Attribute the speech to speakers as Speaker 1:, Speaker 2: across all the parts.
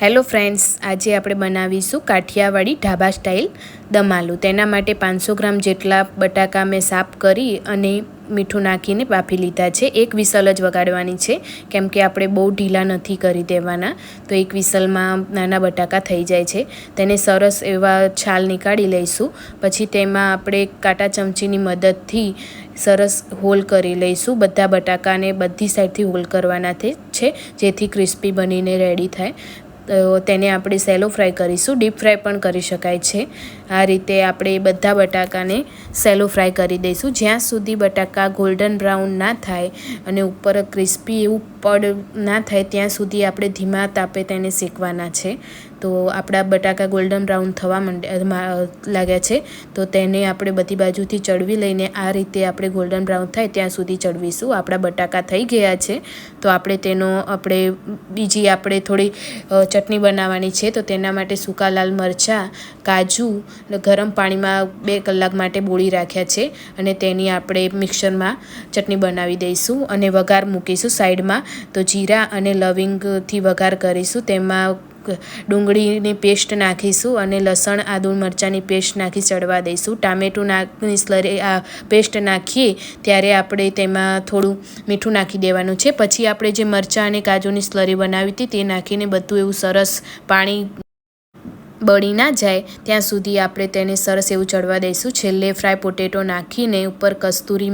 Speaker 1: Hello friends, આજે આપણે બનાવીશું કાઠિયાવાડી ઢાબા સ્ટાઇલ દમ આલુ। તેના માટે 500 ગ્રામ જેટલા બટાકા મેં સાફ કરી અને મીઠું નાખીને બાફી લીધા છે। એક વિસલ જ વગાડવાની છે, કેમ કે આપણે બહુ ઢીલા નથી કરી દેવાના, તો એક વિસલમાં નાના બટાકા થઈ જાય છે। તેને સરસ એવા છાલ નીકાળી લઈશું। પછી તેમાં આપણે કાંટા ચમચીની મદદથી સરસ હોલ કરી લઈશું। બધા બટાકાને બધી સાઈડથી હોલ કરવાના છે, જેથી ક્રિસ્પી બનીને રેડી થાય। તો તેને આપણે સેલો ફ્રાય કરીશું, ડીપ ફ્રાય પણ કરી શકાય છે। આ રીતે આપણે બધા બટાકાને સેલો ફ્રાય કરી દઈશું, જ્યાં સુધી બટાકા ગોલ્ડન બ્રાઉન ના થાય અને ઉપર ક્રિસ્પી એવું પડ ના થાય ત્યાં સુધી આપણે ધીમા તાપે તેને શેકવાના છે। તો આપણા બટાકા ગોલ્ડન બ્રાઉન થવા લાગ્યા છે, તો તેને આપણે બધી બાજુથી ચડવી લઈને આ રીતે આપણે ગોલ્ડન બ્રાઉન થાય ત્યાં સુધી ચડવીશું। આપણા બટાકા થઈ ગયા છે, તો આપણે બીજી થોડી ચટણી બનાવવાની છે। તો તેના માટે સૂકા લાલ મરચાં, કાજુ ગરમ પાણીમાં 2 કલાક માટે બોળી રાખ્યા છે, અને તેની આપણે મિક્સરમાં ચટણી બનાવી દઈશું અને વઘાર મૂકીશું સાઈડમાં। તો જીરા અને લવિંગથી વઘાર કરીશું। તેમાં ડુંગળીની પેસ્ટ નાખીશું અને લસણ આદુ મરચાંની પેસ્ટ નાખી ચડવા દઈશું। ટામેટું નાખીને સ્લરી પેસ્ટ નાખીએ ત્યારે આપણે તેમાં થોડું મીઠું નાખી દેવાનું છે। પછી આપણે જે મરચાં અને કાજુની સ્લરી બનાવી હતી તે નાખીને બધું એવું સરસ પાણી બળી ના જાય ત્યાં સુધી આપણે તેને સરસ એવું ચડવા દઈશું। છેલ્લે ફ્રાય પોટેટો નાખીને ઉપર કસ્તુરી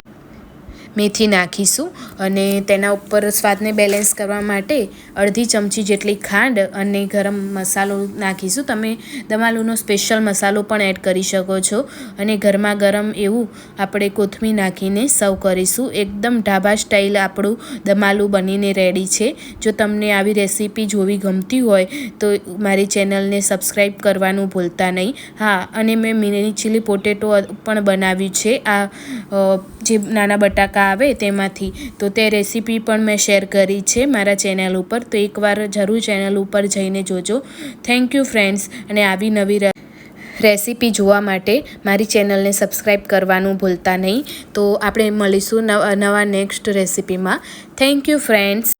Speaker 1: મેથી નાખીશું અને તેના ઉપર સ્વાદને બેલેન્સ કરવા માટે અડધી ચમચી જેટલી ખાંડ અને ગરમ મસાલો નાખીશું। તમે દમ આલુનો સ્પેશિયલ મસાલો પણ એડ કરી શકો છો અને ગરમા ગરમ એવું આપણે કોથમીર નાખીને સર્વ કરીશું। એકદમ ઢાબા સ્ટાઇલ આપણું દમ આલુ બનીને રેડી છે। જો તમને આવી રેસીપી જોવી ગમતી હોય તો મારી ચેનલને સબસ્ક્રાઈબ કરવાનું ભૂલતા નહીં। હા, અને મેં મિની ચીલી પોટેટો પણ બનાવ્યું છે, આ જે નાના બટાકા આવે તેમાંથી, તો તે રેસીપી પણ મેં શેર કરી છે મારા ચેનલ ઉપર, તો એકવાર જરૂર ચેનલ ઉપર જઈને જોજો। થેન્ક યુ ફ્રેન્ડ્સ, અને આવી નવી રેસીપી જોવા માટે મારી ચેનલને સબસ્ક્રાઈબ કરવાનું ભૂલતા નહીં। તો આપણે મળીશું નવા નેક્સ્ટ રેસીપીમાં। Thank you friends.